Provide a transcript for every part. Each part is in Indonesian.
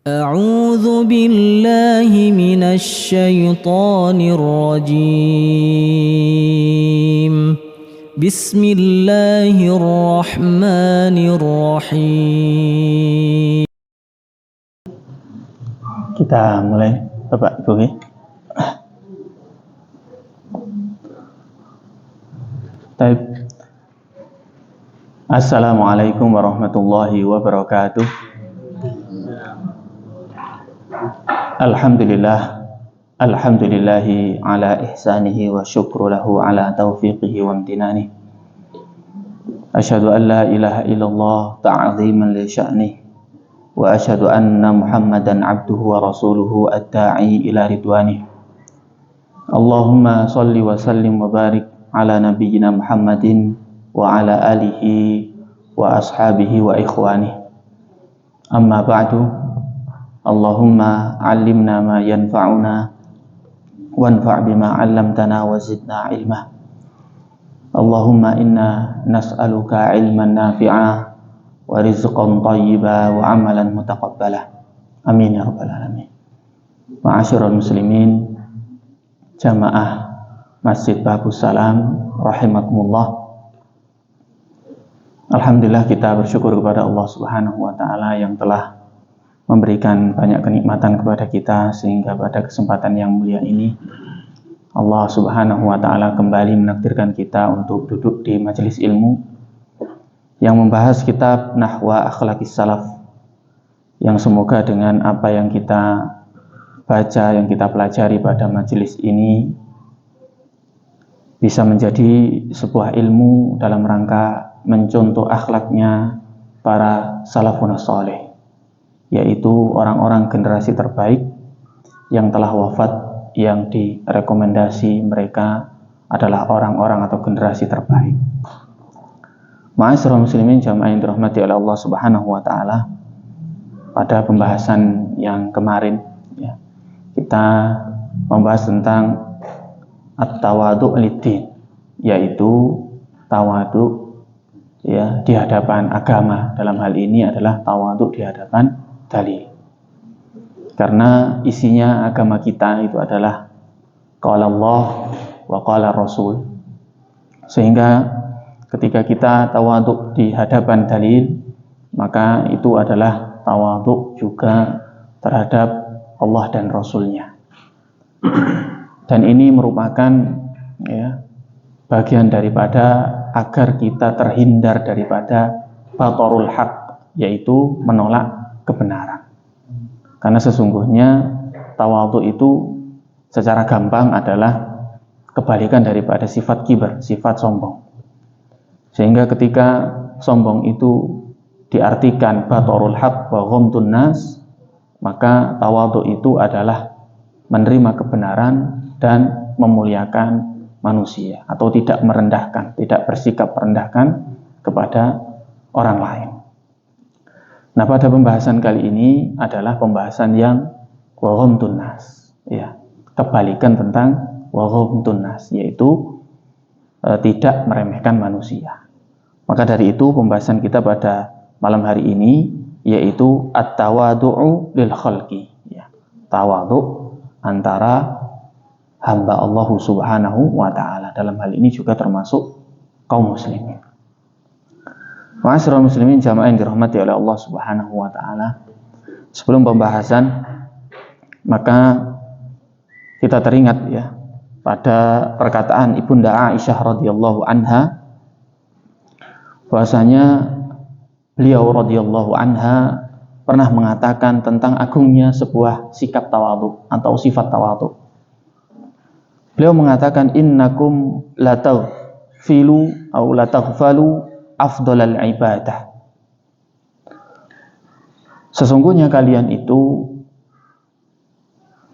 أعوذ بالله من الشيطان الرجيم. بسم الله الرحمن الرحيم. Kita mulai, Bapak Ibu. Baik. Assalamualaikum warahmatullahi wabarakatuh. Alhamdulillahi ala ihsanihi wa syukru lahu ala taufiqihi wa amtinani. Asyhadu an la ilaha illallah ta'ziman li sya'nih. Wa asyhadu anna Muhammadan abduhu wa rasuluhu ad-da'i ila ridwanih. Allahumma salli wa sallim wa barik ala nabiyyina Muhammadin wa ala alihi wa ashabihi wa ikhwanih. Amma ba'du. Allahumma 'allimna ma yanfa'una wanfa' bima 'allamtana wa zidna 'ilma. Allahumma inna nas'aluka 'ilman nafi'a wa rizqan thayyiba wa 'amalan mutaqabbala. Amin ya rabbal alamin. Ma'asyiral muslimin, jamaah Masjid Babus Salam rahimakumullah. Alhamdulillah, kita bersyukur kepada Allah Subhanahu wa taala yang telah memberikan banyak kenikmatan kepada kita, sehingga pada kesempatan yang mulia ini Allah Subhanahu wa taala kembali menakdirkan kita untuk duduk di majelis ilmu yang membahas kitab Nahwa Akhlaqis Salaf, yang semoga dengan apa yang kita baca, yang kita pelajari pada majelis ini bisa menjadi sebuah ilmu dalam rangka mencontoh akhlaknya para salafun saleh, yaitu orang-orang generasi terbaik yang telah wafat, yang direkomendasi mereka adalah orang-orang atau generasi terbaik. Ma'asyiral muslimin jamaah yang dirahmati oleh Allah Subhanahu wa taala, pada pembahasan yang kemarin ya, kita membahas tentang at-tawadhu' lid-din, yaitu tawadhu ya di hadapan agama. Dalam hal ini adalah tawadhu di hadapan dalil, karena isinya agama kita itu adalah qala Allah wa qala Rasul, sehingga ketika kita tawadhu di hadapan dalil, maka itu adalah tawadhu juga terhadap Allah dan Rasulnya. Dan ini merupakan ya bagian daripada agar kita terhindar daripada batarul haq, yaitu menolak kebenaran. Karena sesungguhnya tawadhu itu secara gampang adalah kebalikan daripada sifat kibar, sifat sombong. Sehingga ketika sombong itu diartikan batarul haq wa ghamtun nas, maka tawadhu itu adalah menerima kebenaran dan memuliakan manusia, atau tidak merendahkan, tidak bersikap merendahkan kepada orang lain. Nah, pada pembahasan kali ini adalah pembahasan yang wa ghamtun nas, ya, kebalikan tentang wa ghamtun nas, yaitu tidak meremehkan manusia. Maka dari itu pembahasan kita pada malam hari ini yaitu at-tawadhu'u lil khalqi, ya, tawadhu antara hamba Allah Subhanahu wa taala. Dalam hal ini juga termasuk kaum muslimin. Ma'asyiral muslimin jamaah yang dirahmati oleh Allah Subhanahu wa taala, sebelum pembahasan maka kita teringat ya pada perkataan Ibunda Aisyah radhiyallahu anha, bahwasanya beliau radhiyallahu anha pernah mengatakan tentang agungnya sebuah sikap tawadhu atau sifat tawadhu. Beliau mengatakan, innakum la taghfilu atau la taghfalu afdhalal ibadah. Sesungguhnya kalian itu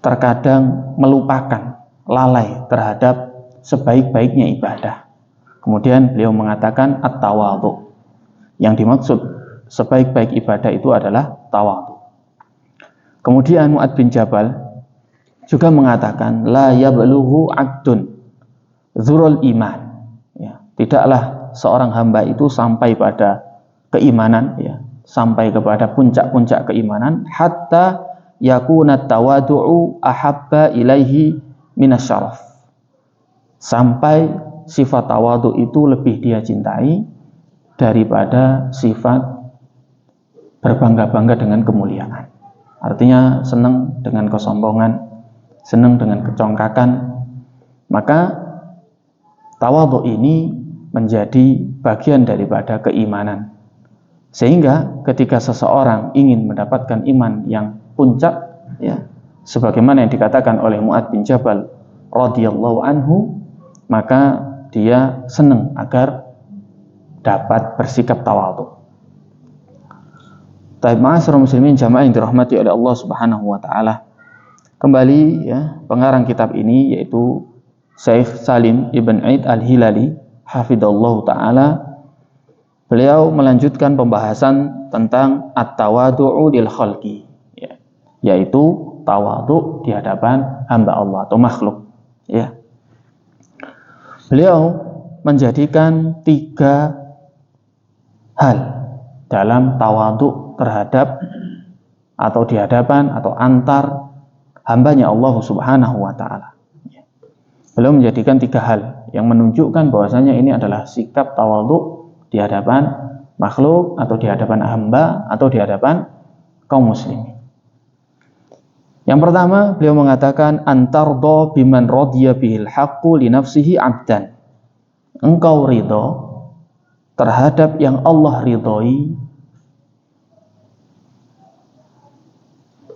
terkadang melupakan, lalai terhadap sebaik-baiknya ibadah. Kemudian beliau mengatakan at-tawadhu. Yang dimaksud sebaik-baik ibadah itu adalah tawadhu. Kemudian Mu'adz bin Jabal juga mengatakan, la yablughu 'abdun dzurul iman, ya, tidaklah seorang hamba itu sampai pada keimanan, ya, sampai kepada puncak-puncak keimanan, hatta yakuna tawadu'u ahabba ilaihi minasyaraf, sampai sifat tawadu itu lebih dia cintai daripada sifat berbangga-bangga dengan kemuliaan. Artinya senang dengan kesombongan, senang dengan kecongkakan. Maka tawadhu ini menjadi bagian daripada keimanan. Sehingga ketika seseorang ingin mendapatkan iman yang puncak, ya, sebagaimana yang dikatakan oleh Mu'adz bin Jabal radhiyallahu anhu, maka dia senang agar dapat bersikap tawadhu. Taib ma'asyiral muslimin jamaah yang dirahmati oleh Allah Subhanahu wa taala. Kembali, ya, pengarang kitab ini yaitu Syekh Salim Ibn Aid Al-Hilali hafidhallahu taala. Beliau melanjutkan pembahasan tentang at-tawadhu'u lil khalqi, ya, yaitu tawadhu di hadapan hamba Allah atau makhluk, ya. Beliau menjadikan 3 hal dalam tawadhu terhadap atau di hadapan atau antar hambanya Allah Subhanahu wa taala. Beliau menjadikan 3 hal yang menunjukkan bahwasanya ini adalah sikap tawadhu di hadapan makhluk atau di hadapan hamba atau di hadapan kaum muslimin. Yang pertama, beliau mengatakan antardo biman radiya bihil haqqu li nafsihi 'abdan. Engkau ridho terhadap yang Allah ridhoi,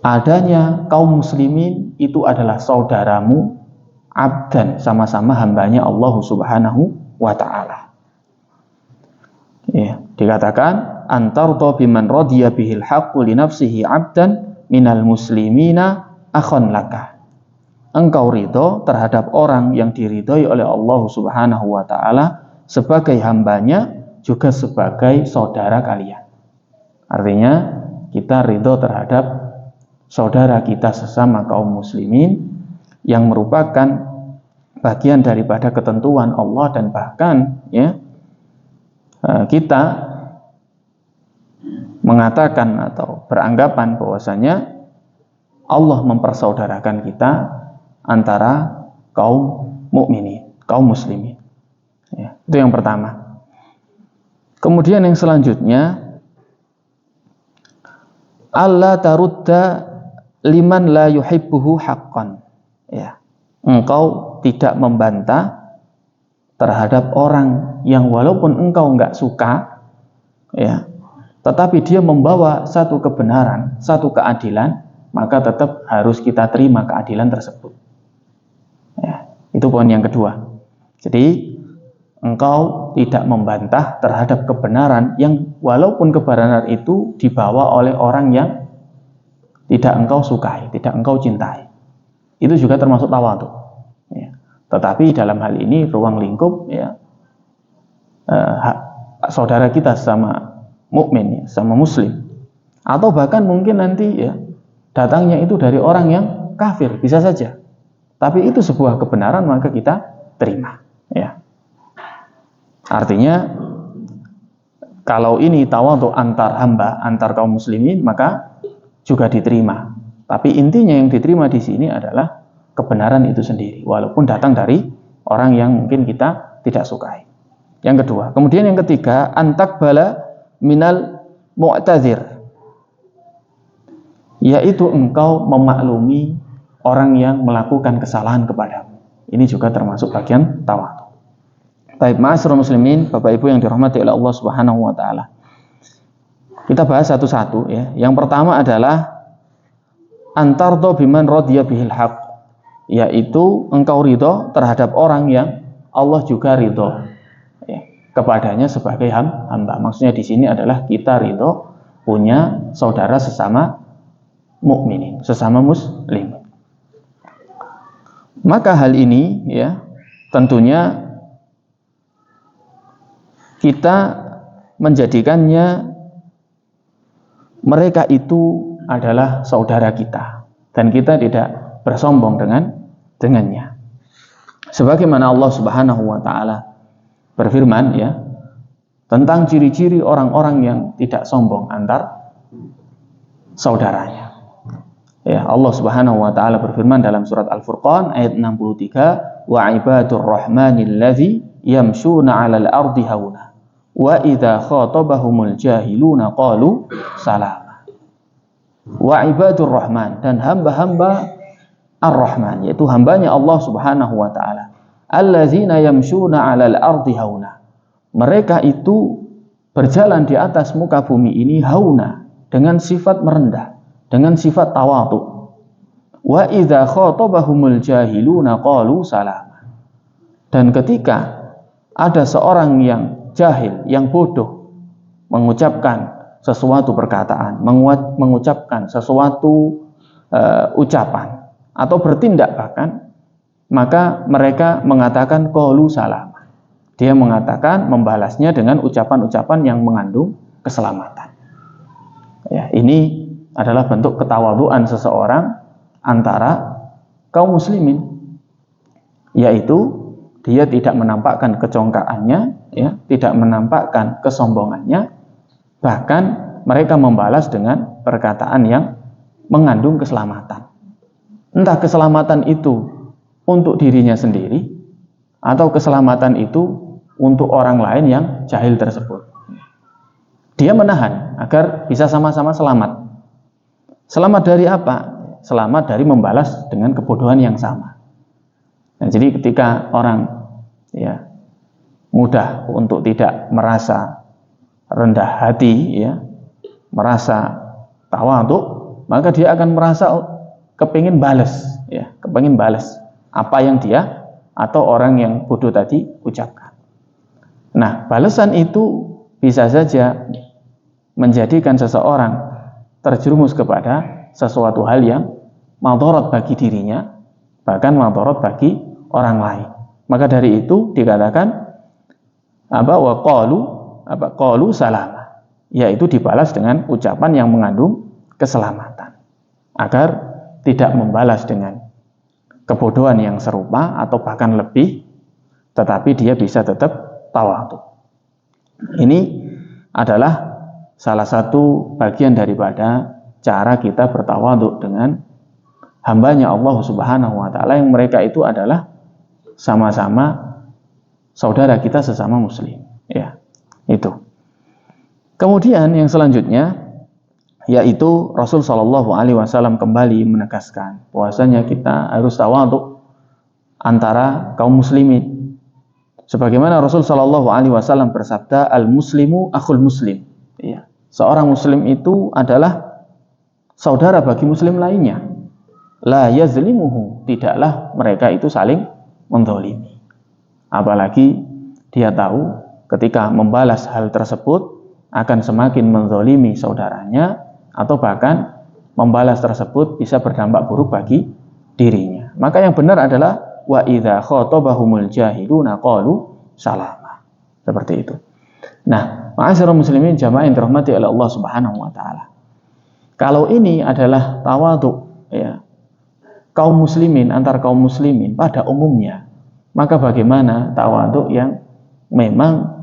adanya kaum muslimin itu adalah saudaramu, abdan, sama-sama hambanya Allah Subhanahu wa ta'ala. Ya, dikatakan antardo biman radiya bihil haqqu li nafsihi 'abdan minal muslimina akhon laka. Engkau ridho terhadap orang yang diridhoi oleh Allah Subhanahu wa ta'ala sebagai hambanya, juga sebagai saudara kalian. Artinya kita ridho terhadap saudara kita sesama kaum muslimin yang merupakan bagian daripada ketentuan Allah, dan bahkan, ya, kita mengatakan atau beranggapan bahwasanya Allah mempersaudarakan kita antara kaum mukminin, kaum muslimin. Ya, itu yang pertama. Kemudian yang selanjutnya, alla tarudda liman la yuhibbuhu haqqan. Ya, engkau tidak membantah terhadap orang yang walaupun engkau enggak suka, ya, tetapi dia membawa satu kebenaran, satu keadilan, maka tetap harus kita terima keadilan tersebut. Ya, itu poin yang kedua. Jadi engkau tidak membantah terhadap kebenaran yang walaupun kebenaran itu dibawa oleh orang yang tidak engkau sukai, tidak engkau cintai. Itu juga termasuk tawadhu. Ya. Tetapi dalam hal ini ruang lingkup, ya, saudara kita sama mukmin, ya, sama muslim, atau bahkan mungkin nanti, ya, datangnya itu dari orang yang kafir, bisa saja. Tapi itu sebuah kebenaran, maka kita terima. Ya. Artinya kalau ini tawadhu antar hamba, antar kaum muslimin, maka juga diterima. Tapi intinya yang diterima di sini adalah kebenaran itu sendiri, walaupun datang dari orang yang mungkin kita tidak sukai. Yang kedua, kemudian yang ketiga, antakbala minal mu'tadzir, yaitu engkau memaklumi orang yang melakukan kesalahan kepadamu. Ini juga termasuk bagian tawadhu. Baik, ma'asyiral muslimin, Bapak Ibu yang dirahmati oleh Allah Subhanahu wa taala. Kita bahas satu-satu, ya. Yang pertama adalah antardo biman radiya bihil haqq, yaitu engkau ridho terhadap orang yang Allah juga ridho, ya, kepadanya sebagai hamba. Maksudnya di sini adalah kita ridho punya saudara sesama mukminin, sesama muslim. Maka hal ini, ya, tentunya kita menjadikannya mereka itu adalah saudara kita dan kita tidak bersombong dengannya. Sebagaimana Allah Subhanahu wa taala berfirman, ya, tentang ciri-ciri orang-orang yang tidak sombong antar saudaranya. Ya, Allah Subhanahu wa taala berfirman dalam surat Al-Furqan ayat 63, wa ibadur rahmanil ladzi yamshuna 'alal ardi hauna wa idza khatabahumul jahiluna qalu salama. Wa ibadur rahman, dan hamba-hamba Ar-Rahman, yaitu hambanya Allah Subhanahu wa taala, alladzina yamshuna 'alal ardi hauna. Mereka itu berjalan di atas muka bumi ini hauna, dengan sifat merendah, dengan sifat tawadhu. Wa idza khatabahumul jahiluna qalu salama. Dan ketika ada seorang yang jahil, yang bodoh, mengucapkan sesuatu perkataan, mengucapkan sesuatu ucapan, atau bertindak bahkan, maka mereka mengatakan qalu salama. Dia mengatakan, membalasnya dengan ucapan-ucapan yang mengandung keselamatan. Ya, ini adalah bentuk ketawadhuan seseorang antara kaum muslimin, yaitu dia tidak menampakkan kecongkaannya, ya, tidak menampakkan kesombongannya, bahkan mereka membalas dengan perkataan yang mengandung keselamatan. Entah keselamatan itu untuk dirinya sendiri, atau keselamatan itu untuk orang lain yang jahil tersebut. Dia menahan agar bisa sama-sama selamat. Selamat dari apa? Selamat dari membalas dengan kebodohan yang sama. Nah, jadi ketika orang mudah untuk tidak merasa rendah hati, merasa tawadhu, maka dia akan merasa kepingin balas, kepingin balas apa yang dia atau orang yang bodoh tadi ucapkan. Nah, balasan itu bisa saja menjadikan seseorang terjerumus kepada sesuatu hal yang madharat bagi dirinya, bahkan madharat bagi orang lain. Maka dari itu dikatakan qalu salama, yaitu dibalas dengan ucapan yang mengandung keselamatan, agar tidak membalas dengan kebodohan yang serupa atau bahkan lebih, tetapi dia bisa tetap tawadhu. Ini adalah salah satu bagian daripada cara kita bertawadhu dengan hambanya Allah Subhanahu wa taala, yang mereka itu adalah sama-sama saudara kita sesama muslim, itu. Kemudian yang selanjutnya, yaitu Rasul Shallallahu Alaihi Wasallam kembali menegaskan bahwasanya kita harus tawadhu antara kaum muslimin. Sebagaimana Rasul Shallallahu Alaihi Wasallam bersabda, al muslimu akhul muslim. Seorang muslim itu adalah saudara bagi muslim lainnya. La yazlimuhu, tidaklah mereka itu saling menzalimi. Apalagi dia tahu ketika membalas hal tersebut akan semakin menzalimi saudaranya, atau bahkan membalas tersebut bisa berdampak buruk bagi dirinya. Maka yang benar adalah wa idza khatabahumul jahiluna qalu salama. Seperti itu. Nah, ma'asyiral muslimin jamaah yang dirahmati oleh Allah Subhanahu wa taala. Kalau ini adalah tawadhu, kaum muslimin antar kaum muslimin pada umumnya, maka bagaimana tawadhu yang memang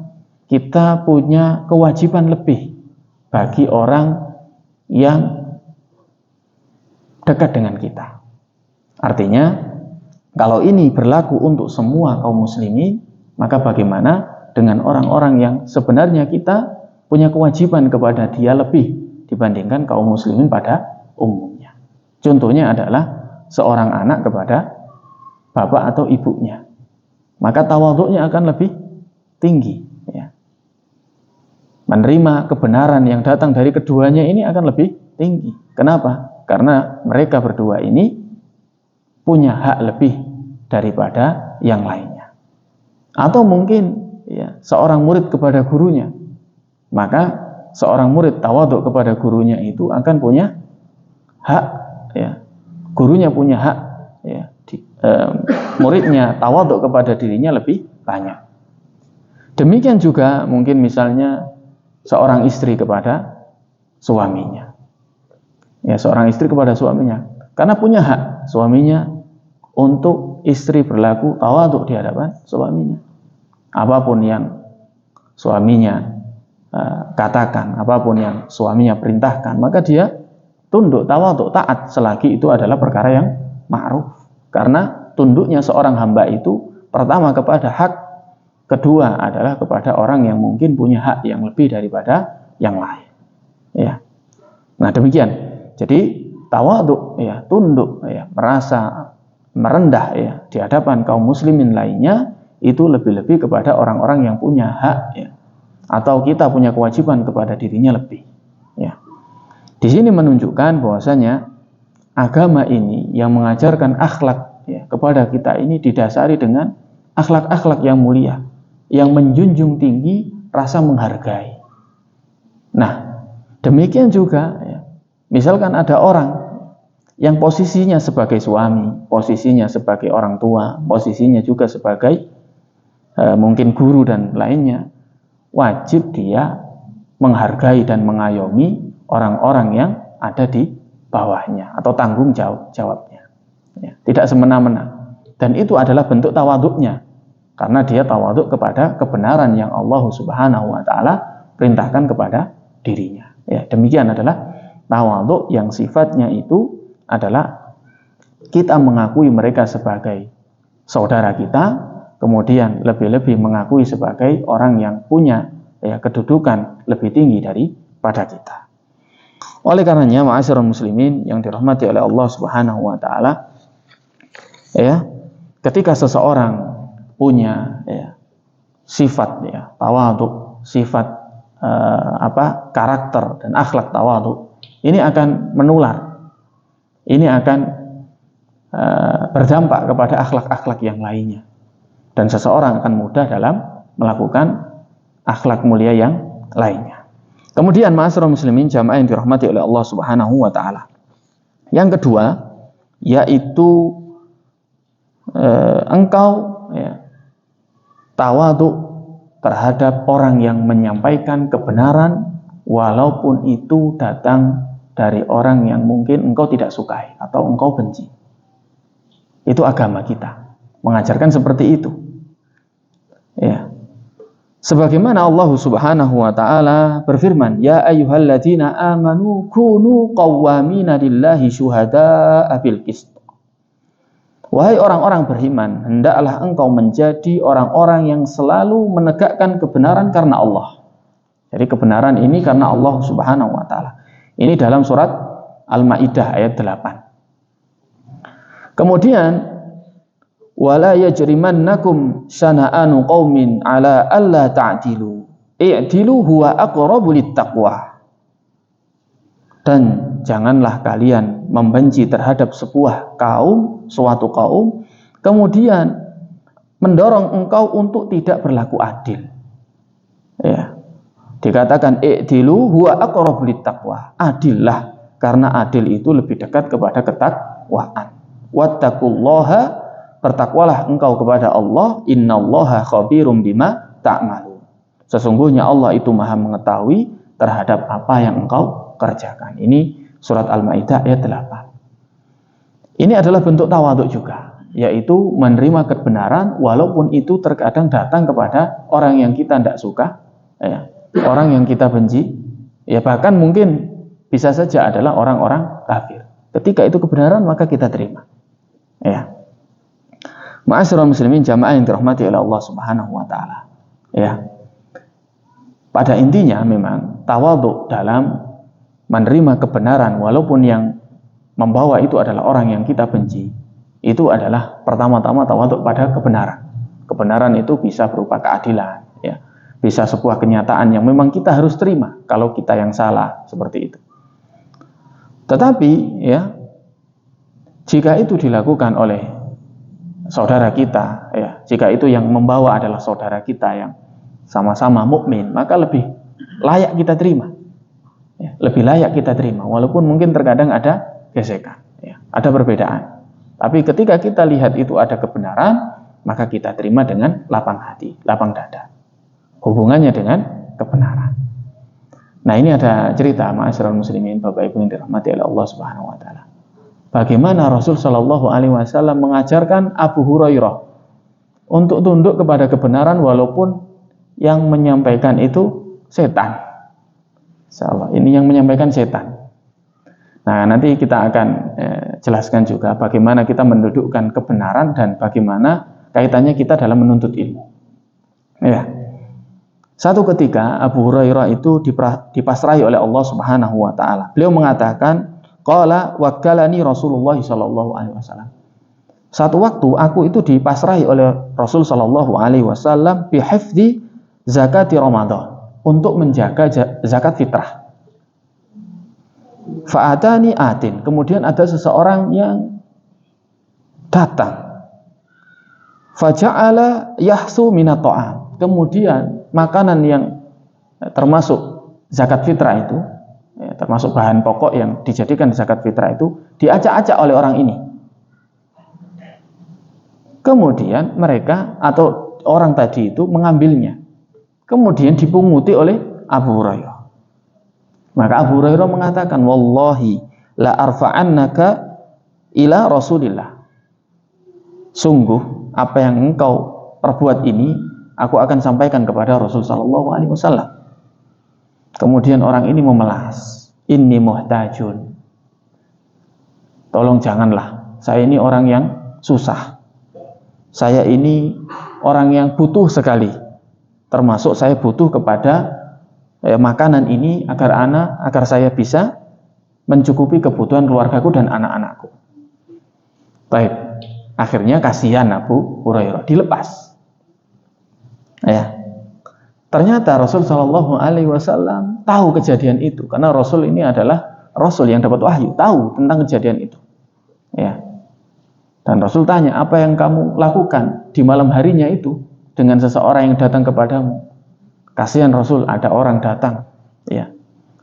kita punya kewajiban lebih bagi orang yang dekat dengan kita. Artinya, kalau ini berlaku untuk semua kaum muslimin, maka bagaimana dengan orang-orang yang sebenarnya kita punya kewajiban kepada dia lebih dibandingkan kaum muslimin pada umumnya. Contohnya adalah seorang anak kepada bapak atau ibunya. Maka tawadhunya akan lebih tinggi. Menerima kebenaran yang datang dari keduanya ini akan lebih tinggi. Kenapa? Karena mereka berdua ini punya hak lebih daripada yang lainnya. Atau mungkin seorang murid kepada gurunya, maka seorang murid tawadhu kepada gurunya itu akan punya hak, gurunya punya hak, muridnya tawadhu kepada dirinya lebih banyak. Demikian juga mungkin misalnya seorang istri kepada suaminya, seorang istri kepada suaminya, karena punya hak suaminya untuk istri berlaku tawadhu di hadapan suaminya. Apapun yang suaminya katakan, apapun yang suaminya perintahkan, maka dia tunduk, tawadhu, taat selagi itu adalah perkara yang ma'ruf. Karena tunduknya seorang hamba itu pertama kepada hak, kedua adalah kepada orang yang mungkin punya hak yang lebih daripada yang lain. Ya. Nah, demikian. Jadi tawadhu, ya, tunduk, ya, merasa merendah, ya, di hadapan kaum muslimin lainnya itu lebih-lebih kepada orang-orang yang punya hak, ya, atau kita punya kewajiban kepada dirinya lebih. Ya. Di sini menunjukkan bahwasanya agama ini yang mengajarkan akhlak, ya, kepada kita ini didasari dengan akhlak-akhlak yang mulia, yang menjunjung tinggi rasa menghargai. Nah, demikian juga, ya, misalkan ada orang yang posisinya sebagai suami, posisinya sebagai orang tua, posisinya juga sebagai mungkin guru dan lainnya, wajib dia menghargai dan mengayomi orang-orang yang ada di bawahnya atau tanggung jawabnya. Ya, tidak semena-mena. Dan itu adalah bentuk tawaduknya, karena dia tawaduk kepada kebenaran yang Allah Subhanahu wa Ta'ala perintahkan kepada dirinya. Ya, demikian adalah tawaduk yang sifatnya itu adalah kita mengakui mereka sebagai saudara kita, kemudian lebih-lebih mengakui sebagai orang yang punya, ya, kedudukan lebih tinggi daripada kita. Oleh karenanya, ma'asyiral muslimin yang dirahmati oleh Allah Subhanahu wa Ta'ala, ya, ketika seseorang punya, ya, sifat, ya, tawadhu, sifat karakter dan akhlak tawadhu, ini akan menular, ini akan berdampak kepada akhlak-akhlak yang lainnya, dan seseorang akan mudah dalam melakukan akhlak mulia yang lainnya. Kemudian ma'asyiral muslimin jamaah yang dirahmati oleh Allah Subhanahu wa Ta'ala, yang kedua yaitu engkau, ya, tawadhu terhadap orang yang menyampaikan kebenaran walaupun itu datang dari orang yang mungkin engkau tidak sukai atau engkau benci. Itu agama kita mengajarkan seperti itu. Ya. Sebagaimana Allah Subhanahu wa Ta'ala berfirman, ya ayyuhalladzina amanu kunu qawwamina lillahi syuhada'a bil qist. Wahai orang-orang beriman, hendaklah engkau menjadi orang-orang yang selalu menegakkan kebenaran karena Allah. Jadi kebenaran ini karena Allah Subhanahu wa Ta'ala. Ini dalam surat Al-Maidah ayat 8. Kemudian wala yajrimannakum shana'anu qaumin ala alla ta'dilu i'dilu huwa aqrabu littaqwa. Dan janganlah kalian membenci terhadap sebuah kaum, suatu kaum, kemudian mendorong engkau untuk tidak berlaku adil. Ya. Dikatakan i'dilu huwa aqrabu littaqwa. Adillah, karena adil itu lebih dekat kepada ketakwaan. Wattaqullaha, bertakwalah engkau kepada Allah, innallaha khabirum bima ta'malun. Sesungguhnya Allah itu Maha mengetahui terhadap apa yang engkau kerjakan. Ini surat Al-Maidah ayat 8. Ini adalah bentuk tawadhu juga, yaitu menerima kebenaran walaupun itu terkadang datang kepada orang yang kita tidak suka, ya, orang yang kita benci, ya, bahkan mungkin bisa saja adalah orang-orang kafir. Ketika itu kebenaran maka kita terima. Ya. Ma'asyiral muslimin jamaah yang dirahmati oleh Allah Subhanahu wa Ta'ala. Ya. Pada intinya memang tawadhu dalam menerima kebenaran walaupun yang membawa itu adalah orang yang kita benci, itu adalah pertama-tama tawadhu pada kebenaran. Kebenaran itu bisa berupa keadilan, ya, bisa sebuah kenyataan yang memang kita harus terima kalau kita yang salah, seperti itu. Tetapi, ya, jika itu dilakukan oleh saudara kita, ya, jika itu yang membawa adalah saudara kita yang sama-sama mukmin, maka lebih layak kita terima. Ya, lebih layak kita terima, walaupun mungkin terkadang ada gesekan, ya, ada perbedaan. Tapi ketika kita lihat itu ada kebenaran, maka kita terima dengan lapang hati, lapang dada. Hubungannya dengan kebenaran. Nah, ini ada cerita, ma'asyiral muslimin, Bapak Ibu yang dirahmati oleh Allah Subhanahu wa Ta'ala. Bagaimana Rasul Shallallahu alaihi wasallam mengajarkan Abu Hurairah untuk tunduk kepada kebenaran walaupun yang menyampaikan itu setan. Insyaallah ini yang menyampaikan setan. Nah, nanti kita akan jelaskan juga bagaimana kita mendudukkan kebenaran dan bagaimana kaitannya kita dalam menuntut ilmu. Ya. Satu ketika Abu Hurairah itu dipasrahi oleh Allah Subhanahu wa taala. Beliau mengatakan, qala wakkalani Rasulullah sallallahu alaihi wasallam. Satu waktu aku itu dipasrahi oleh Rasul sallallahu alaihi wasallam bi hifdzi zakati Ramadan, untuk menjaga zakat fitrah. Fa'atani atin, kemudian ada seseorang yang datang. Faja'ala yahsu minat ta'am, kemudian makanan yang termasuk zakat fitrah itu, termasuk bahan pokok yang dijadikan zakat fitrah itu, diacak-acak oleh orang ini. Kemudian mereka atau orang tadi itu mengambilnya, kemudian dipunguti oleh Abu Hurairah. Maka Abu Hurairah mengatakan, wallahi la arfa'annaka ila Rasulillah. Sungguh apa yang engkau perbuat ini aku akan sampaikan kepada Rasul sallallahu alaihi wasallam. Kemudian orang ini memelas, inni muhtajun. Tolong janganlah, saya ini orang yang susah. Saya ini orang yang butuh sekali. Termasuk saya butuh kepada makanan ini agar saya bisa mencukupi kebutuhan keluargaku dan anak-anakku. Baik, akhirnya kasihan Abu Hurairah, dilepas. Ya, ternyata Rasul Shallallahu Alaihi Wasallam tahu kejadian itu, karena Rasul ini adalah Rasul yang dapat wahyu, tahu tentang kejadian itu. Ya, dan Rasul tanya, apa yang kamu lakukan di malam harinya itu dengan seseorang yang datang kepadamu? Kasihan Rasul, ada orang datang, ya,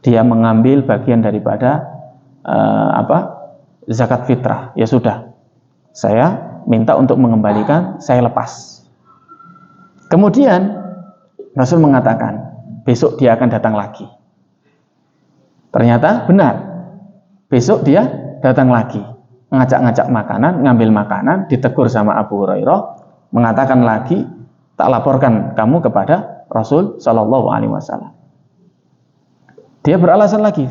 dia mengambil bagian daripada zakat fitrah. Ya sudah, saya minta untuk mengembalikan, saya lepas. Kemudian Rasul mengatakan, besok dia akan datang lagi. Ternyata benar, besok dia datang lagi, ngajak-ngajak makanan, ngambil makanan, ditegur sama Abu Hurairah, mengatakan lagi, tak laporkan kamu kepada Rasul Shallallahu Alaihi Wasallam. Dia beralasan lagi,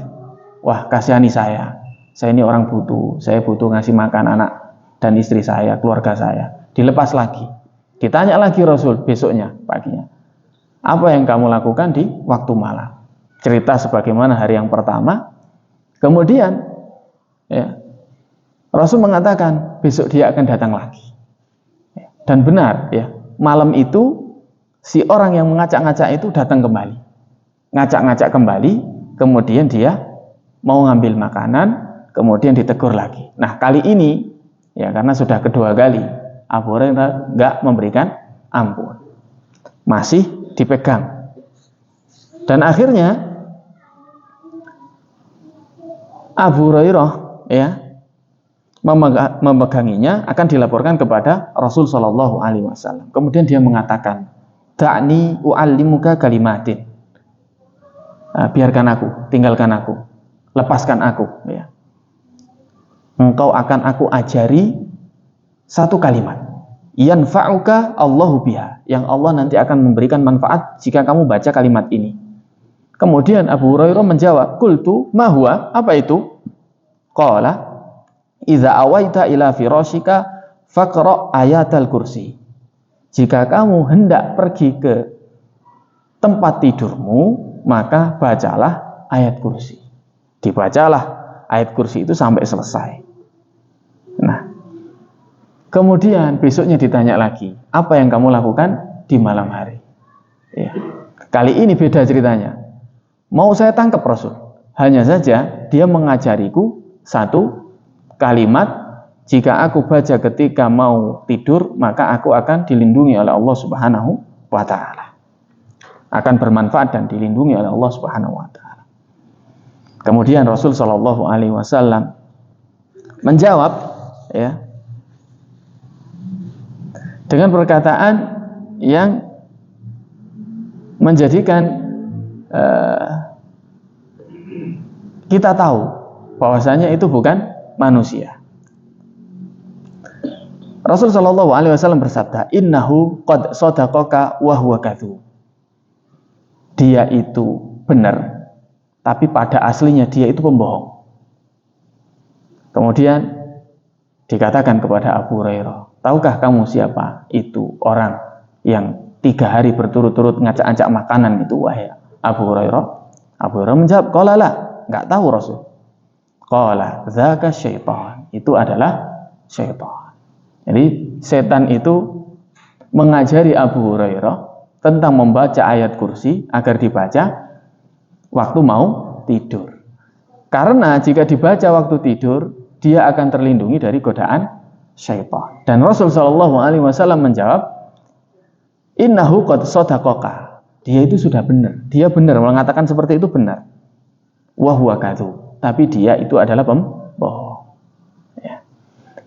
wah kasihani saya ini orang butuh, saya butuh ngasih makan anak dan istri saya, keluarga saya. Dilepas lagi, ditanya lagi Rasul besoknya paginya, apa yang kamu lakukan di waktu malam? Cerita sebagaimana hari yang pertama. Kemudian ya, Rasul mengatakan besok dia akan datang lagi. Dan benar ya, malam itu si orang yang mengacak-ngacak itu datang kembali, ngacak-ngacak kembali, kemudian dia mau ngambil makanan, kemudian ditegur lagi. Nah kali ini, ya karena sudah kedua kali, Abu Hurairah nggak memberikan ampun, masih dipegang. Dan akhirnya Abu Hurairah ya memeganginya, akan dilaporkan kepada Rasul Shallallahu Alaihi Wasallam. Kemudian dia mengatakan, da'ni u'allimuka kalimatin. Biarkan aku, tinggalkan aku, lepaskan aku. Ya. Engkau akan aku ajari satu kalimat. Yanfa'uka Allahu biha, yang Allah nanti akan memberikan manfaat jika kamu baca kalimat ini. Kemudian Abu Hurairah menjawab, qultu ma huwa, apa itu? Qala, idza awaita ila firashika faqra ayatal kursi. Jika kamu hendak pergi ke tempat tidurmu, maka bacalah ayat kursi. Dibacalah ayat kursi itu sampai selesai. Nah, kemudian besoknya ditanya lagi, apa yang kamu lakukan di malam hari? Ya. Kali ini beda ceritanya. Mau saya tangkap Rasul, hanya saja dia mengajariku satu kalimat. Jika aku baca ketika mau tidur, maka aku akan dilindungi oleh Allah Subhanahu wa Ta'ala. Akan bermanfaat dan dilindungi oleh Allah Subhanahu wa Ta'ala. Kemudian Rasul Shallallahu Alaihi Wasallam menjawab, ya, dengan perkataan yang menjadikan kita tahu bahwasanya itu bukan manusia. Rasul Shallallahu Alaihi Wasallam bersabda, innahu qad sadaqaka wa huwa kadzub. Dia itu benar tapi pada aslinya dia itu pembohong. Kemudian dikatakan kepada Abu Hurairah, tahukah kamu siapa itu orang yang 3 hari berturut-turut ngajak-ngajak makanan itu, wahai Abu Hurairah? Abu Hurairah menjawab, qala la, enggak tahu Rasul. Qala dzaka syaitan, itu adalah syaitan. Jadi setan itu mengajari Abu Hurairah tentang membaca ayat kursi agar dibaca waktu mau tidur. Karena jika dibaca waktu tidur, dia akan terlindungi dari godaan syaitan. Dan Rasul SAW menjawab, innahu qad shadaqaka. Dia itu sudah benar. Dia benar mengatakan seperti itu, benar. Wa huwa kadzub. Tapi dia itu adalah pembohong. Ya.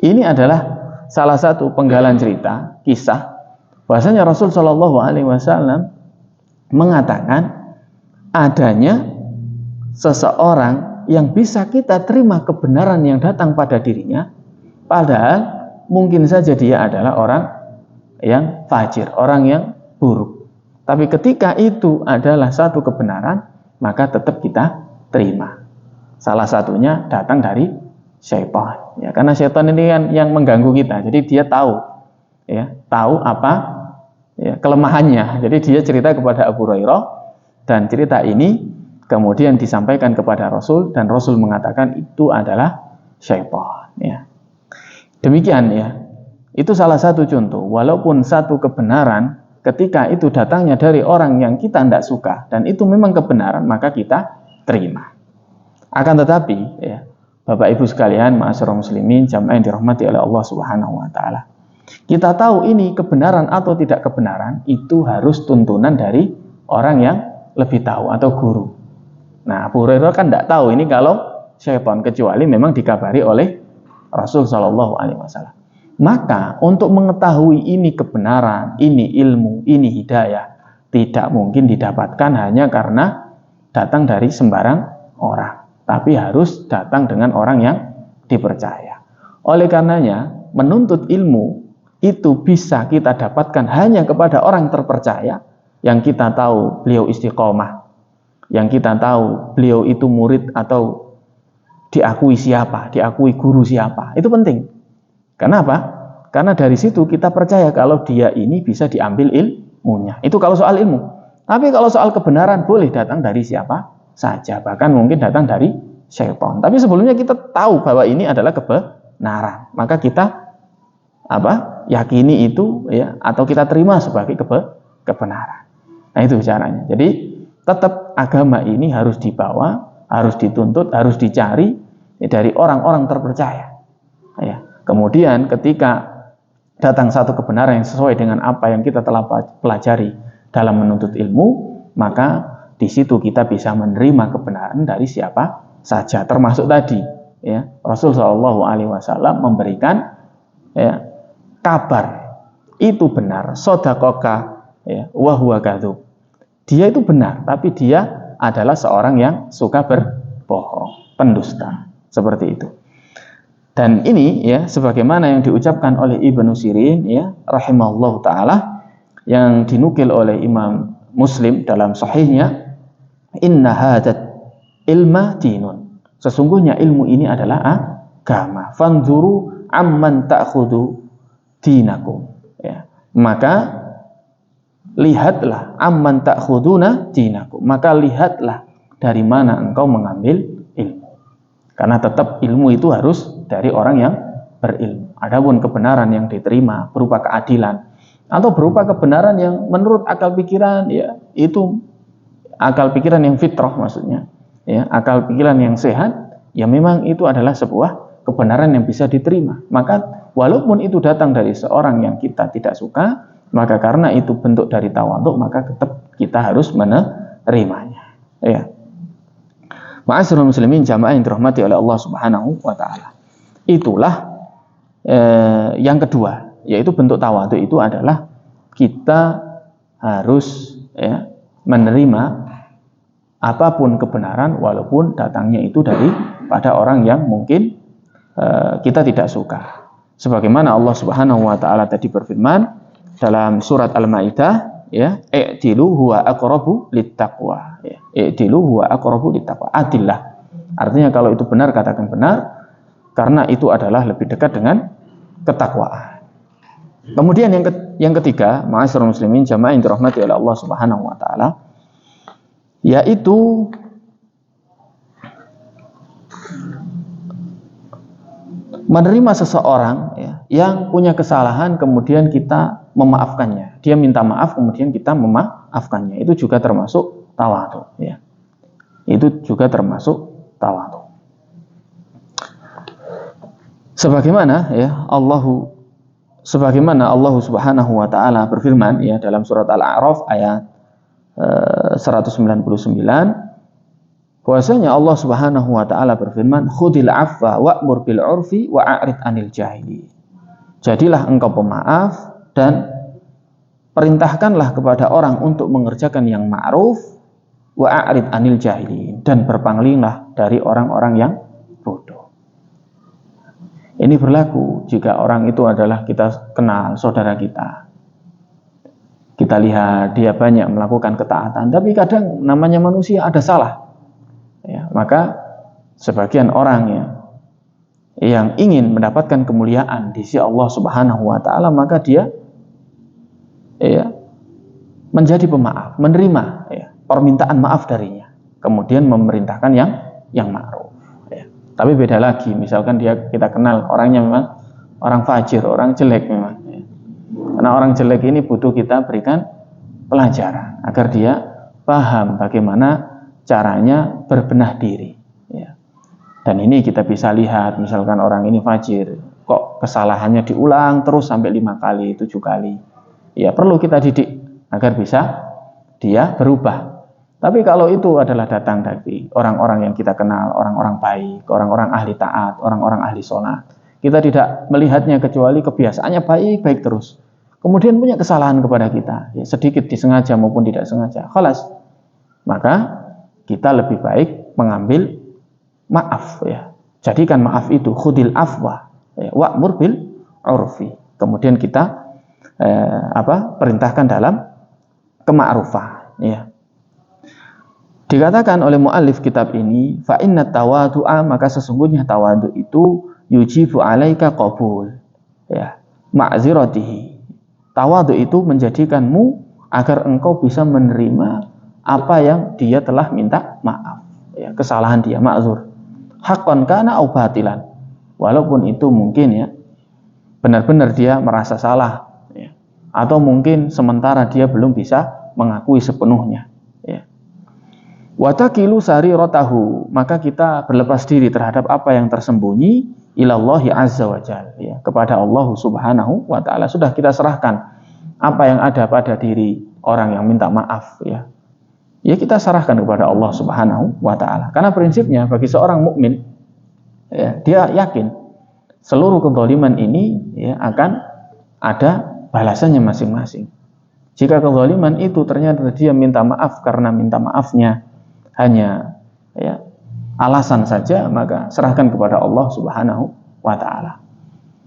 Ini adalah salah satu penggalan cerita, kisah bahwasanya Rasul SAW mengatakan adanya seseorang yang bisa kita terima kebenaran yang datang pada dirinya, padahal mungkin saja dia adalah orang yang fajir, orang yang buruk. Tapi ketika itu adalah satu kebenaran, maka tetap kita terima. Salah satunya datang dari syaitan. Ya, karena syaitan ini kan yang mengganggu kita. Jadi dia tahu, ya, tahu apa ya, kelemahannya. Jadi dia cerita kepada Abu Hurairah, dan cerita ini kemudian disampaikan kepada Rasul, dan Rasul mengatakan itu adalah syaitan. Ya. Demikian ya. Itu salah satu contoh. Walaupun satu kebenaran ketika itu datangnya dari orang yang kita tidak suka dan itu memang kebenaran, maka kita terima. Akan tetapi ya, Bapak Ibu sekalian, ma'asyiral muslimin, jamaah yang dirahmati oleh Allah Subhanahu wa taala. Kita tahu ini kebenaran atau tidak kebenaran itu harus tuntunan dari orang yang lebih tahu atau guru. Nah, Abu Hurairah kan tidak tahu ini kalau syaitan, kecuali memang dikabari oleh Rasul Shallallahu Alaihi Wasallam. Maka untuk mengetahui ini kebenaran, ini ilmu, ini hidayah, tidak mungkin didapatkan hanya karena datang dari sembarang orang, tapi harus datang dengan orang yang dipercaya. Oleh karenanya, menuntut ilmu itu bisa kita dapatkan hanya kepada orang terpercaya, yang kita tahu beliau istiqomah, yang kita tahu beliau itu murid atau diakui siapa, diakui guru siapa. Itu penting. Kenapa? Karena dari situ kita percaya kalau dia ini bisa diambil ilmunya. Itu kalau soal ilmu. Tapi kalau soal kebenaran boleh datang dari siapa saja, bahkan mungkin datang dari syaitan. Tapi sebelumnya kita tahu bahwa ini adalah kebenaran, maka kita yakini itu ya, atau kita terima sebagai kebenaran. Nah, itu caranya. Jadi tetap agama ini harus dibawa, harus dituntut, harus dicari dari orang-orang terpercaya. Ya. Kemudian ketika datang satu kebenaran yang sesuai dengan apa yang kita telah pelajari dalam menuntut ilmu, maka di situ kita bisa menerima kebenaran dari siapa saja. Termasuk tadi, ya, Rasul SAW memberikan ya, kabar itu benar, shadaqaka, ya, wa huwa kadzub. Dia itu benar, tapi dia adalah seorang yang suka berbohong, pendusta, seperti itu. Dan ini ya, sebagaimana yang diucapkan oleh Ibnu Sirin ya, rahimahullah taala, yang dinukil oleh Imam Muslim dalam sahihnya, inna hadat ilma dinun. Sesungguhnya ilmu ini adalah agama. Fanzuru amman ta'khudhu dinakum. Ya. Maka lihatlah amman ta'khuduna dinakum. Maka lihatlah dari mana engkau mengambil ilmu. Karena tetap ilmu itu harus dari orang yang berilmu. Adapun kebenaran yang diterima berupa keadilan atau berupa kebenaran yang menurut akal pikiran, ya itu akal pikiran yang fitrah maksudnya, ya akal pikiran yang sehat, ya memang itu adalah sebuah kebenaran yang bisa diterima. Maka walaupun itu datang dari seorang yang kita tidak suka, maka karena itu bentuk dari tawadhu, maka tetap kita harus menerimanya. Ya. Ma'asyiral muslimin, jamaah yang dirahmati oleh Allah Subhanahu wa taala. Itulah yang kedua, yaitu bentuk tawadhu itu adalah kita harus ya, menerima apapun kebenaran walaupun datangnya itu dari pada orang yang mungkin kita tidak suka. Sebagaimana Allah Subhanahu wa taala tadi berfirman dalam surat Al-Maidah ya, i'dilu huwa aqrabu littaqwa, ya. I'dilu huwa aqrabu littaqwa. Adillah. Artinya kalau itu benar, katakan benar, karena itu adalah lebih dekat dengan ketakwaan. Kemudian yang ketiga, ma'asyiral muslimin jamaah yang dirahmati oleh Allah Subhanahu wa taala, yaitu menerima seseorang, ya, yang punya kesalahan kemudian kita memaafkannya. Dia minta maaf kemudian kita memaafkannya. Itu juga termasuk tawadhu, ya. Itu juga termasuk tawadhu. Sebagaimana Allah Subhanahu wa taala berfirman, ya, dalam surat Al-A'raf ayat 199, bahwasanya Allah Subhanahu wa taala berfirman, khudil afwa wa'mur bil 'urfi wa'rid 'anil jahili. Jadilah engkau pemaaf dan perintahkanlah kepada orang untuk mengerjakan yang ma'ruf, wa'rid 'anil jahili, dan berpalinglah dari orang-orang yang bodoh. Ini berlaku jika orang itu adalah kita kenal, saudara kita. Kita lihat dia banyak melakukan ketaatan, tapi kadang namanya manusia ada salah. Ya, maka sebagian orang, ya, yang ingin mendapatkan kemuliaan di sisi Allah Subhanahu wa taala, maka dia, ya, menjadi pemaaf, menerima, ya, permintaan maaf darinya, kemudian memerintahkan yang ma'ruf. Tapi beda lagi, misalkan kita kenal orangnya memang orang fajir, orang jelek memang, ya. Karena orang jelek ini butuh kita berikan pelajaran agar dia paham bagaimana caranya berbenah diri, ya. Dan ini kita bisa lihat, misalkan orang ini fajir, kok kesalahannya diulang terus sampai 5 kali, 7 kali, ya perlu kita didik agar bisa dia berubah. Tapi kalau itu adalah datang dari orang-orang yang kita kenal, orang-orang baik, orang-orang ahli taat, orang-orang ahli sholat, kita tidak melihatnya kecuali kebiasaannya baik-baik terus, kemudian punya kesalahan kepada kita, ya, sedikit disengaja maupun tidak sengaja, khalas, maka kita lebih baik mengambil maaf, ya. Jadikan maaf itu khudil afwa, ya, wa'mur bil 'urfi, kemudian kita perintahkan dalam kema'rufan, ya. Dikatakan oleh muallif kitab ini, fa inna tawadu'a, maka sesungguhnya tawadu itu yujibu alaika qabul, ya, ma'ziratihi. Tawadu itu menjadikanmu agar engkau bisa menerima apa yang dia telah minta maaf, ya, kesalahan dia, ma'zur. Haqqan kana au batilan. Walaupun itu mungkin, ya, benar-benar dia merasa salah, ya, atau mungkin sementara dia belum bisa mengakui sepenuhnya, ya. Watakilu sariratahu, maka kita berlepas diri terhadap apa yang tersembunyi, ilallahi azza wa jalla, ya, kepada Allah Subhanahu wa taala. Sudah kita serahkan apa yang ada pada diri orang yang minta maaf, ya. Ya, kita serahkan kepada Allah Subhanahu wa taala. Karena prinsipnya bagi seorang mukmin, ya, dia yakin seluruh kezaliman ini, ya, akan ada balasannya masing-masing. Jika kezaliman itu ternyata dia minta maaf karena minta maafnya hanya, ya, alasan saja, maka serahkan kepada Allah Subhanahu wa taala.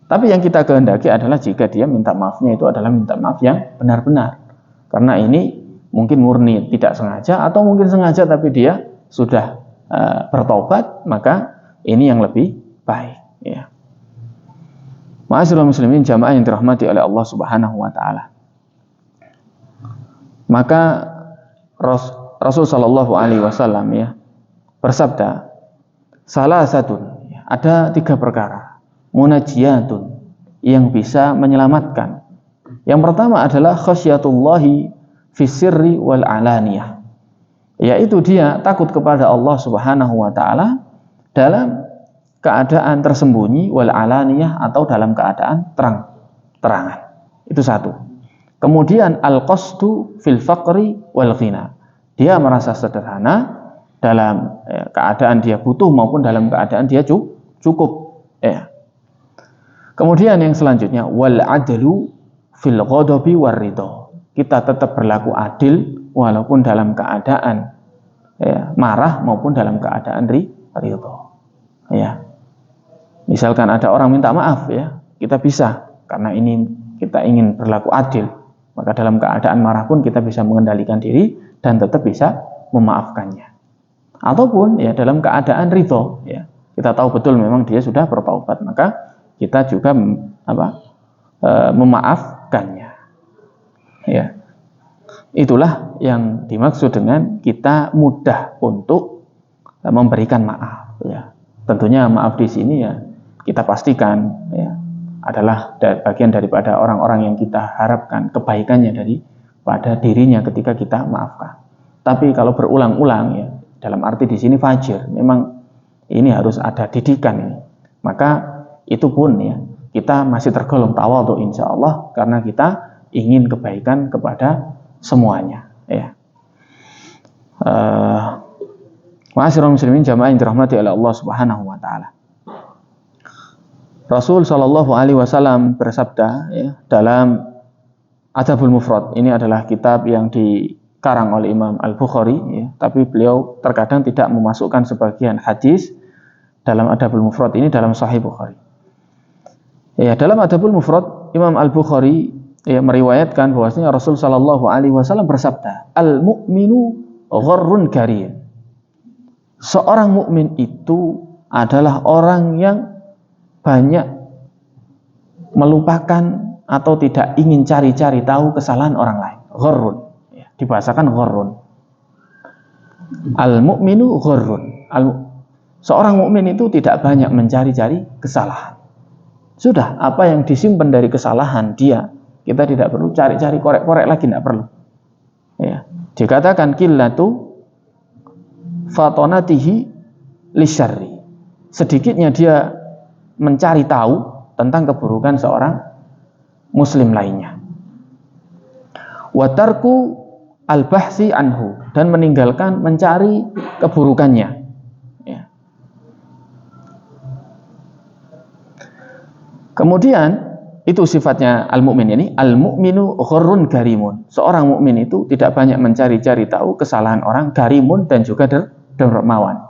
Tapi yang kita kehendaki adalah jika dia minta maafnya itu adalah minta maaf yang benar-benar. Karena ini mungkin murni tidak sengaja, atau mungkin sengaja tapi dia sudah bertobat, maka ini yang lebih baik, ya. Ma'asyiral muslimin jamaah yang dirahmati oleh Allah Subhanahu wa taala. Maka Rasul sallallahu alaihi wasallam, ya, bersabda, salah satu, ada 3 perkara munajiyatun yang bisa menyelamatkan. Yang pertama adalah khasyatullahi fis sirri wal alaniyah, yaitu dia takut kepada Allah Subhanahu wa taala dalam keadaan tersembunyi, wal alaniyah, atau dalam keadaan terang-terangan. Itu satu. Kemudian al-qasdu fil faqri wal ghina, dia merasa sederhana dalam, ya, keadaan dia butuh maupun dalam keadaan dia cukup, ya. Kemudian yang selanjutnya wal adlu fil ghadabi war ridha, kita tetap berlaku adil walaupun dalam keadaan, ya, marah maupun dalam keadaan ridha, ya. Misalkan ada orang minta maaf, ya, kita bisa, karena ini kita ingin berlaku adil, Maka dalam keadaan marah pun kita bisa mengendalikan diri dan tetap bisa memaafkannya. Ataupun ya dalam keadaan ridho, ya kita tahu betul memang dia sudah bertaubat, maka kita juga memaafkannya. Ya, itulah yang dimaksud dengan kita mudah untuk memberikan maaf. Ya, tentunya maaf di sini ya kita pastikan ya adalah bagian daripada orang-orang yang kita harapkan kebaikannya daripada dirinya ketika kita maafkan. Tapi kalau berulang-ulang ya, dalam arti di sini fajir, memang ini harus ada didikan ini. Maka itu pun ya kita masih tergolong tawadhu insya Allah karena kita ingin kebaikan kepada semuanya. Ya. Ma'asyiral muslimin jamaah yang dirahmati oleh Allah Subhanahu wa taala. Rasul Shallallahu Alaihi Wasallam bersabda ya, dalam Adabul Mufrad, ini adalah kitab yang dikarang oleh Imam Al-Bukhari, ya, tapi beliau terkadang tidak memasukkan sebagian hadis dalam Adabul Mufrad ini dalam Sahih Bukhari. Ya, dalam Adabul Mufrad Imam Al-Bukhari ya, meriwayatkan bahwasanya Rasul Shallallahu Alaihi Wasallam bersabda, al-mu'minu gharrun karim. Seorang mukmin itu adalah orang yang banyak melupakan atau tidak ingin cari-cari tahu kesalahan orang lain. Gharrun, ya, dibahasakan gharrun. Al-mu'minu gharrun. Seorang mukmin itu tidak banyak mencari-cari kesalahan. Sudah, apa yang disimpan dari kesalahan dia, kita tidak perlu cari-cari korek-korek lagi, tidak perlu. Ya, dikatakan qillatu fatonatihi lisyarri. Sedikitnya dia mencari tahu tentang keburukan seorang muslim lainnya. Wa tarku al-bahsi anhu, dan meninggalkan mencari keburukannya. Ya. Kemudian itu sifatnya al-mu'min ini, al-mu'minu ghurrun garimun. Seorang mukmin itu tidak banyak mencari-cari tahu kesalahan orang, garimun dan juga dermawan.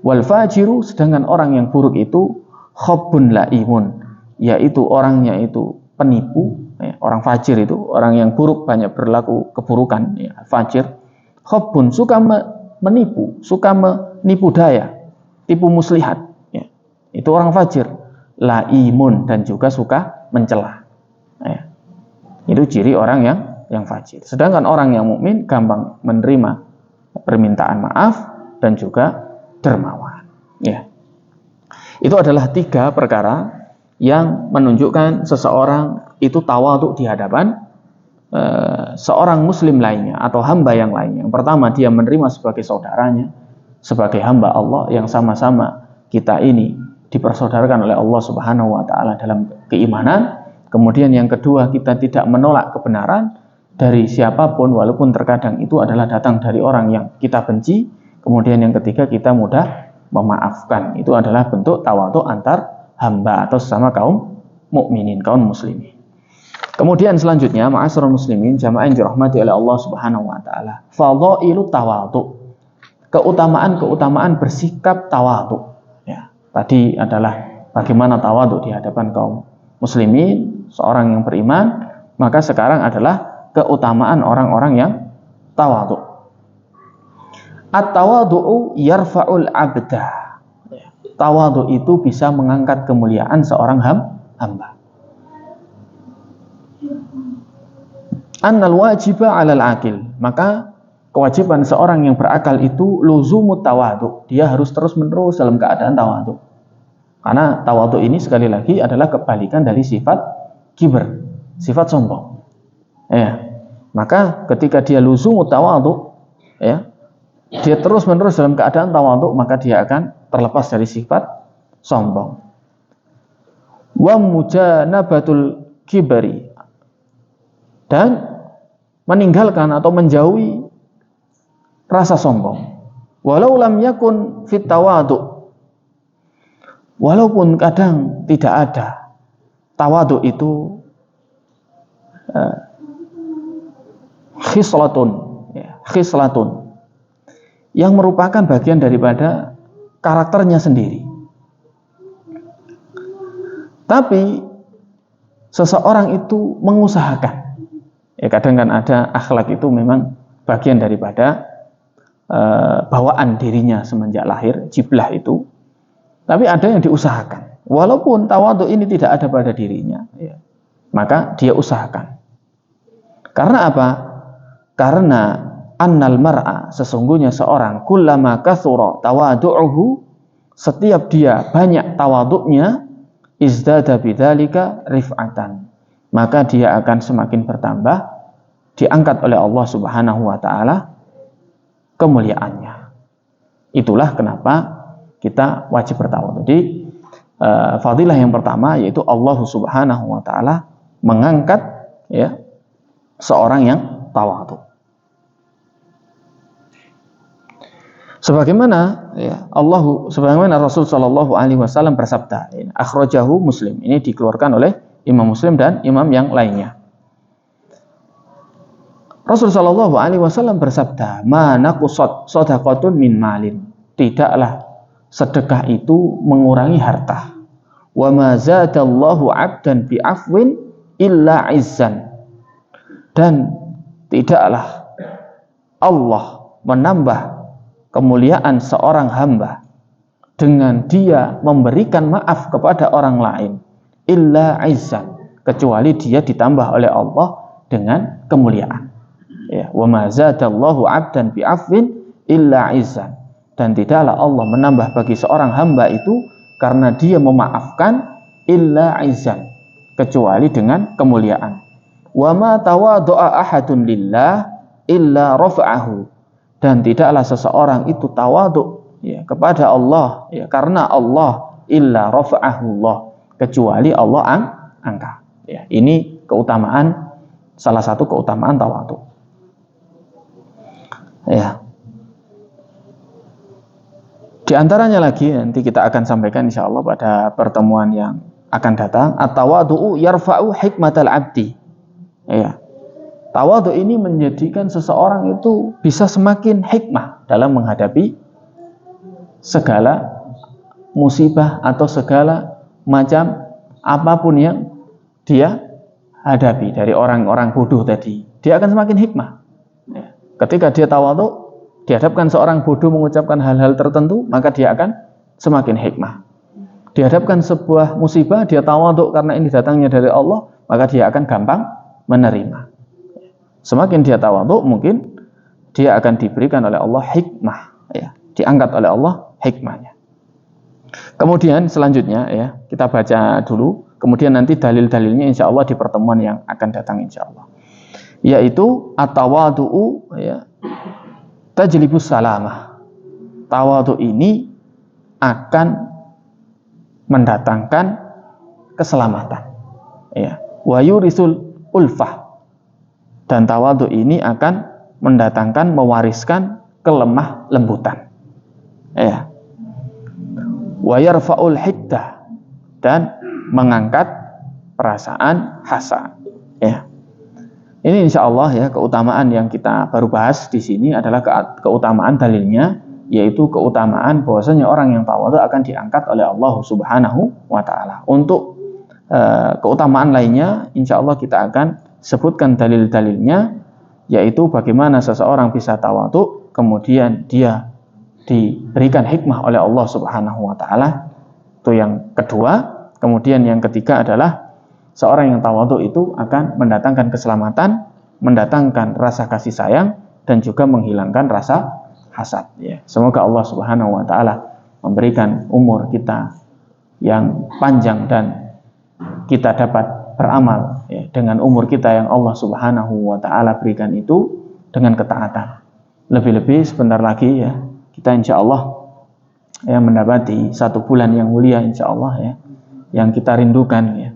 Wal fajiru, sedangkan orang yang buruk itu khobbun laimun, yaitu orangnya itu penipu, ya, orang fajir itu orang yang buruk, banyak berlaku keburukan, ya, fajir. Khobbun, suka menipu, suka menipu daya, tipu muslihat, ya. Itu orang fajir. Laimun, dan juga suka mencela, ya. Itu ciri orang yang fajir. Sedangkan orang yang mukmin gampang menerima permintaan maaf dan juga dermawan, ya. Itu adalah 3 perkara yang menunjukkan seseorang itu tawadhu di hadapan seorang muslim lainnya atau hamba yang lainnya. Yang pertama, dia menerima sebagai saudaranya, sebagai hamba Allah yang sama-sama kita ini dipersaudarakan oleh Allah Subhanahu wa taala dalam keimanan. Kemudian yang kedua, kita tidak menolak kebenaran dari siapapun walaupun terkadang itu adalah datang dari orang yang kita benci. Kemudian yang ketiga, kita mudah memaafkan. Itu adalah bentuk tawadhu antar hamba atau sesama kaum mukminin, kaum muslimin. Kemudian selanjutnya, ma'asyiral muslimin jamaah yang dirahmati oleh Allah Subhanahu wa taala, fadhailut tawadhu. Keutamaan bersikap tawadhu. Ya, tadi adalah bagaimana tawadhu di hadapan kaum muslimin, seorang yang beriman, maka sekarang adalah keutamaan orang-orang yang tawadhu. At-tawadhu yarfa'ul 'abda. Tawadhu itu bisa mengangkat kemuliaan seorang hamba. Annal wajiba 'alal aqil, maka kewajiban seorang yang berakal itu luzumut tawadhu. Dia harus terus-menerus dalam keadaan tawadhu. Karena tawadhu ini sekali lagi adalah kebalikan dari sifat kibr, sifat sombong. Ya. Maka ketika dia luzumut tawadhu, ya, dia terus-menerus dalam keadaan tawadhu, maka dia akan terlepas dari sifat sombong. Wa mujanabatul kibri, dan meninggalkan atau menjauhi rasa sombong. Walau lam yakun fit tawadhu, walaupun kadang tidak ada tawadhu itu khislatun, yang merupakan bagian daripada karakternya sendiri. Tapi seseorang itu mengusahakan, Ya, kadang kan ada akhlak itu memang bagian daripada bawaan dirinya semenjak lahir, jiblah itu. Tapi ada yang diusahakan. Walaupun tawadhu ini tidak ada pada dirinya, ya, maka dia usahakan. Karena apa? Karena annal mar'a, sesungguhnya seorang kullama kathura tawadu'uhu, setiap dia banyak tawaduknya, izdada bidzalika rif'atan, maka dia akan semakin bertambah, diangkat oleh Allah Subhanahu wa taala kemuliaannya. Itulah kenapa kita wajib bertawadhu. Jadi fadilah yang pertama yaitu Allah Subhanahu wa taala mengangkat, ya, seorang yang tawadhu. Sebagaimana, ya, sebagaimana Rasul Shallallahu Alaihi Wasallam bersabda, akhrajahu Muslim, ini dikeluarkan oleh Imam Muslim dan imam yang lainnya. Rasul Shallallahu Alaihi Wasallam bersabda, ma naqusat shadaqatun min malin, tidaklah sedekah itu mengurangi harta. Wa ma zadallahu 'abdan bi afwin illa izzan, dan tidaklah Allah menambah kemuliaan seorang hamba dengan dia memberikan maaf kepada orang lain, illa izzan, kecuali dia ditambah oleh Allah dengan kemuliaan. Ya, wa ma zadallahu 'abdan bi afwin illa izzan, dan tidaklah Allah menambah bagi seorang hamba itu karena dia memaafkan, illa izzan, kecuali dengan kemuliaan. Wa ma tawadha'a ahadun lillah illa rafa'ahu, dan tidaklah seseorang itu tawadhu, ya, kepada Allah, ya, karena Allah, illa rafa'ahu Allah, kecuali Allah angkat. Ya, ini keutamaan, salah satu keutamaan tawadhu. Ya. Di antaranya lagi nanti kita akan sampaikan insyaallah pada pertemuan yang akan datang, at-tawadhu yarfa'u hikmatal 'abdi. Ya. Tawadhu ini menjadikan seseorang itu bisa semakin hikmah dalam menghadapi segala musibah atau segala macam apapun yang dia hadapi dari orang-orang bodoh tadi. Dia akan semakin hikmah. Ya. Ketika dia tawadhu, dihadapkan seorang bodoh mengucapkan hal-hal tertentu, maka dia akan semakin hikmah. Dihadapkan sebuah musibah, dia tawadhu karena ini datangnya dari Allah, maka dia akan gampang menerima. Semakin dia tawadhu, mungkin dia akan diberikan oleh Allah hikmah, ya, diangkat oleh Allah hikmahnya. Kemudian selanjutnya, ya, kita baca dulu, kemudian nanti dalil-dalilnya insya Allah di pertemuan yang akan datang insya Allah. Yaitu at-tawadhu, ya, tajlibus salamah. Tawadhu ini akan mendatangkan keselamatan, ya, wa yurisul ulfah, dan tawadhu ini akan mendatangkan, mewariskan kelemah lembutan, ya, wa yarfa'ul hiddah, dan mengangkat perasaan hasad, ya. Ini insya Allah, ya, keutamaan yang kita baru bahas di sini adalah keutamaan dalilnya, yaitu keutamaan bahwasanya orang yang tawadhu akan diangkat oleh Allah Subhanahu wa taala. Untuk keutamaan lainnya insya Allah kita akan sebutkan dalil-dalilnya, yaitu bagaimana seseorang bisa tawadhu kemudian dia diberikan hikmah oleh Allah Subhanahu wa taala. Itu yang kedua. Kemudian yang ketiga adalah seorang yang tawadhu itu akan mendatangkan keselamatan, mendatangkan rasa kasih sayang, dan juga menghilangkan rasa hasad, ya. Semoga Allah Subhanahu wa taala memberikan umur kita yang panjang dan kita dapat beramal, ya, dengan umur kita yang Allah Subhanahu wa taala berikan itu dengan ketaatan. Lebih-lebih sebentar lagi, ya, kita insya Allah, ya, mendapati 1 bulan yang mulia insya Allah, ya, yang kita rindukan, ya,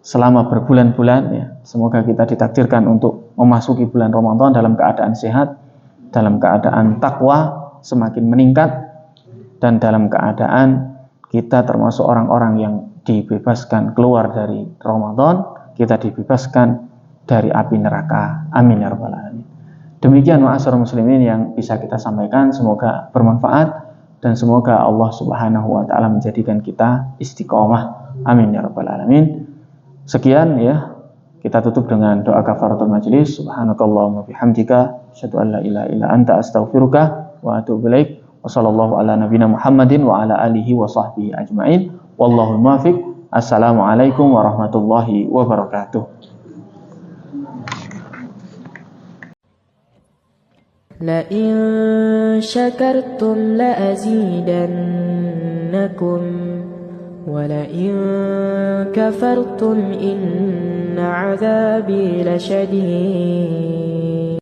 selama berbulan-bulan, ya. Semoga kita ditakdirkan untuk memasuki bulan Ramadan dalam keadaan sehat, dalam keadaan takwa semakin meningkat, dan dalam keadaan kita termasuk orang-orang yang dibebaskan keluar dari Ramadan, kita dibebaskan dari api neraka. Amin ya rabbal alamin. Demikian ma'asyiral muslimin yang bisa kita sampaikan, semoga bermanfaat dan semoga Allah Subhanahu wa taala menjadikan kita istiqomah. Amin ya rabbal alamin. Sekian, ya, Kita tutup dengan doa kafaratul majlis. Subhanakallahumma bihamdika asyhadu an la ilaha illa anta astaghfiruka wa atubu ilaik. Wassallallahu ala nabiyina Muhammadin wa ala alihi wa sahbihi ajmain. Wallahu muwaffiq. Assalamualaikum warahmatullahi wabarakatuh. لئن شكرتم لأزيدنكم ولئن كفرتم إن عذابي لشديد